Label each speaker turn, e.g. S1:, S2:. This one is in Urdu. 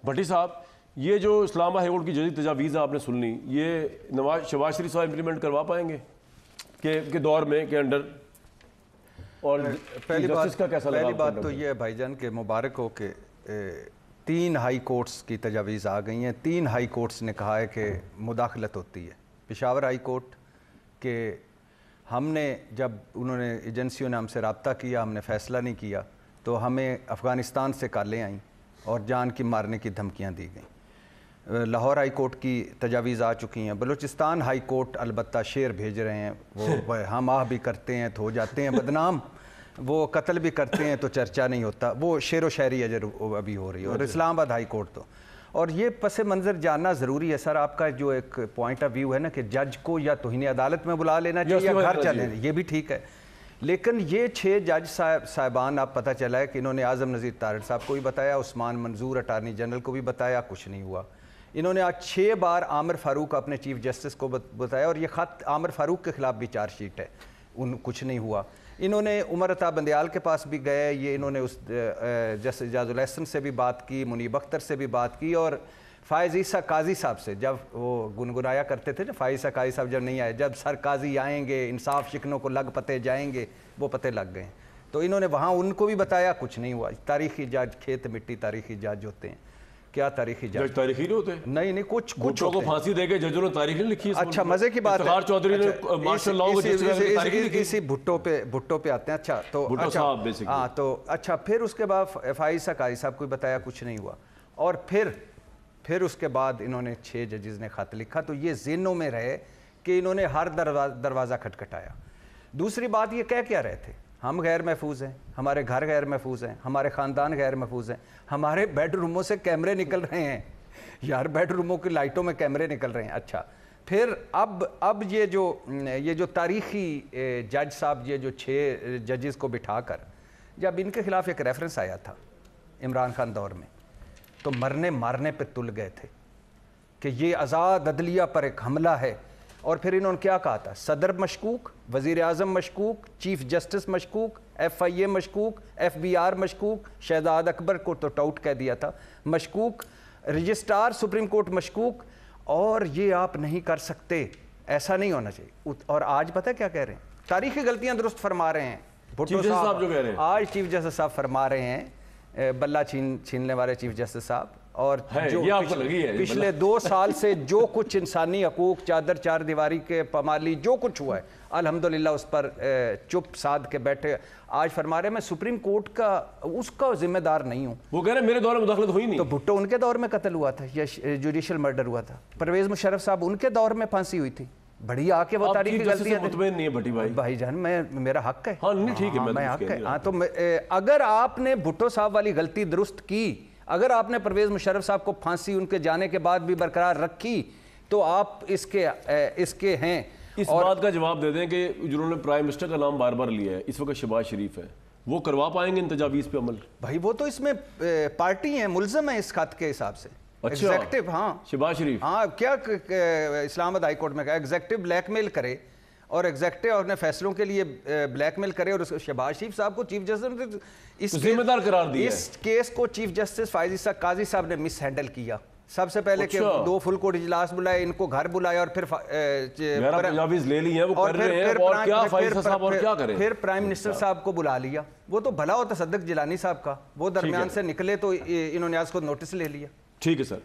S1: بھٹی صاحب، یہ جو اسلام آباد ہائی کورٹ کی جدید تجاویز آپ نے سن لی، یہ شہباز شریف صاحب امپلیمنٹ کروا پائیں گے کہ دور میں کے انڈر؟ اور
S2: پہلی
S1: جسٹس کا کیسا لگا؟
S2: پہلی بات تو یہ ہے بھائی جان کہ مبارک ہو کہ 3 ہائی کورٹس کی تجاویز آ گئی ہیں. 3 ہائی کورٹس نے کہا ہے کہ مداخلت ہوتی ہے. پشاور ہائی کورٹ کہ ہم نے جب انہوں نے ایجنسیوں نے ہم سے رابطہ کیا، ہم نے فیصلہ نہیں کیا تو ہمیں افغانستان سے کالیں آئیں اور جان کی مارنے کی دھمکیاں دی گئیں. لاہور ہائی کورٹ کی تجاویز آ چکی ہیں. بلوچستان ہائی کورٹ البتہ شعر بھیج رہے ہیں، وہ ہم آہ بھی کرتے ہیں تو ہو جاتے ہیں بدنام، وہ قتل بھی کرتے ہیں تو چرچا نہیں ہوتا. وہ شعر و شاعری ابھی ہو رہی ہے. اور اسلام آباد ہائی کورٹ تو، اور یہ پس منظر جاننا ضروری ہے سر. آپ کا جو ایک پوائنٹ آف ویو ہے نا کہ جج کو یا توہین عدالت میں بلا لینا چاہیے یا گھر چلیں، یہ بھی ٹھیک ہے. لیکن یہ 6 جج صاحبان آپ پتہ چلا ہے کہ انہوں نے اعظم نذیر طارڑ صاحب کو بھی بتایا، عثمان منظور اٹارنی جنرل کو بھی بتایا، کچھ نہیں ہوا. انہوں نے آج 6 بار عامر فاروق اپنے چیف جسٹس کو بتایا، اور یہ خط عامر فاروق کے خلاف بھی چارج شیٹ ہے، کچھ نہیں ہوا. انہوں نے عمر عطا بندیال کے پاس بھی گئے، یہ انہوں نے اس جسٹس اعجاز الاحسن سے بھی بات کی، منیب اختر سے بھی بات کی، اور فائز عیسیٰ قاضی صاحب سے جب وہ گنگنایا کرتے تھے نا، فائز عیسیٰ قاضی صاحب جب نہیں آئے، جب سر قاضی آئیں گے انصاف شکنوں کو لگ پتے جائیں گے، وہ پتے لگ گئے. تو انہوں نے وہاں ان کو بھی بتایا، کچھ نہیں ہوا. تاریخی جج کھیت مٹی تاریخی جج ہوتے ہیں. کیا تاریخی جج
S1: تاریخی نہیں ہوتے؟
S2: نہیں کچھ
S1: بھٹو کو پھانسی دے کے ججوں نے تاریخ نہیں لکھی.
S2: اچھا مزے کی بات ہے.
S1: افتخار چودھری نے مارشل لاء کو
S2: اسی بھٹو پہ آتے ہیں. اچھا تو ہاں تو اچھا پھر اس کے بعد فائز عیسیٰ قاضی صاحب کو بتایا، کچھ نہیں ہوا. اور پھر اس کے بعد انہوں نے 6 ججز نے خط لکھا. تو یہ ذہنوں میں رہے کہ انہوں نے ہر دروازہ کھٹکھٹایا. دوسری بات یہ کہہ کیا رہے تھے؟ ہم غیر محفوظ ہیں، ہمارے گھر غیر محفوظ ہیں، ہمارے خاندان غیر محفوظ ہیں، ہمارے بیڈ روموں سے کیمرے نکل رہے ہیں. یار بیڈ روموں کی لائٹوں میں کیمرے نکل رہے ہیں. اچھا پھر اب یہ جو تاریخی جج صاحب، یہ جو 6 ججز کو بٹھا کر جب ان کے خلاف ایک ریفرنس آیا تھا عمران خان دور میں، تو مرنے مارنے پہ تل گئے تھے کہ یہ آزاد عدلیہ پر ایک حملہ ہے. اور پھر انہوں نے کیا کہا تھا؟ صدر مشکوک، وزیر اعظم مشکوک، چیف جسٹس مشکوک، FIA مشکوک، FBR مشکوک، شہزاد اکبر کو تو ٹاؤٹ کہہ دیا تھا مشکوک، رجسٹرار سپریم کورٹ مشکوک، اور یہ آپ نہیں کر سکتے، ایسا نہیں ہونا چاہیے. اور آج پتہ کیا کہہ رہے ہیں؟ تاریخی غلطیاں درست فرما رہے ہیں بھٹو صاحب جو کہہ رہے ہیں. آج چیف جسٹس صاحب فرما رہے ہیں، بلہ چھیننے والے چیف جسٹس صاحب، اور جو پچھلے 2 سال سے جو کچھ انسانی حقوق، چادر 4 دیواری کے پامالی جو کچھ ہوا ہے، الحمدللہ اس پر چپ سادھ کے بیٹھے. آج فرما رہے ہیں میں سپریم کورٹ کا اس کا ذمہ دار نہیں ہوں.
S1: وہ کہہ رہے ہیں میرے دور میں مداخلت ہوئی نہیں.
S2: تو بھٹو ان کے دور میں قتل ہوا تھا یا جوڈیشل مرڈر ہوا تھا. پرویز مشرف صاحب ان کے دور میں پھانسی ہوئی تھی. بڑی آ کے وہ تاریخی غلطیاں
S1: مطمئن نہیں ہے بھٹی بھائی
S2: جان، میرا حق ہے.
S1: ہاں نہیں ٹھیک ہے،
S2: میں حق ہے. ہاں تو اگر آپ نے بھٹو صاحب والی غلطی درست کی، اگر آپ نے پرویز مشرف صاحب کو پھانسی ان کے جانے کے بعد بھی برقرار رکھی، تو آپ اس کے ہیں.
S1: اس بات کا جواب دے دیں کہ جنہوں نے پرائم منسٹر کا نام بار بار لیا ہے اس وقت شہباز شریف ہے، وہ کروا پائیں گے ان تجاویز پہ عمل؟
S2: بھائی وہ تو اس میں پارٹی ہیں، ملزم ہیں اس خط کے حساب سے. ایگزیکٹو، ہاں
S1: شہباز شریف،
S2: ہاں کیا اسلام آباد ہائی کورٹ میں کہا ایگزیکٹو بلیک میل کرے، اور ایگزیکٹو اپنے فیصلوں کے لیے بلیک میل کرے، اور شہباز شریف صاحب کو چیف جسٹس اس
S1: ذمہ دار قرار دیا.
S2: اس کیس کو چیف جسٹس فائز عیسیٰ قاضی صاحب نے مس ہینڈل کیا. سب سے پہلے کہ 2 فل کوٹ اجلاس بلائے، ان کو گھر بلایا، اور
S1: تجاویز لے لی ہیں وہ کر رہے ہیں، اور کیا فائز عیسیٰ صاحب اور کیا کریں؟
S2: پھر پرائم منسٹر صاحب کو بلا لیا. وہ تو بھلا ہوتا صدق جیلانی صاحب کا، وہ درمیان سے نکلے تو انہوں نے آج کو نوٹس لے لیا.
S1: ٹھیک ہے سر.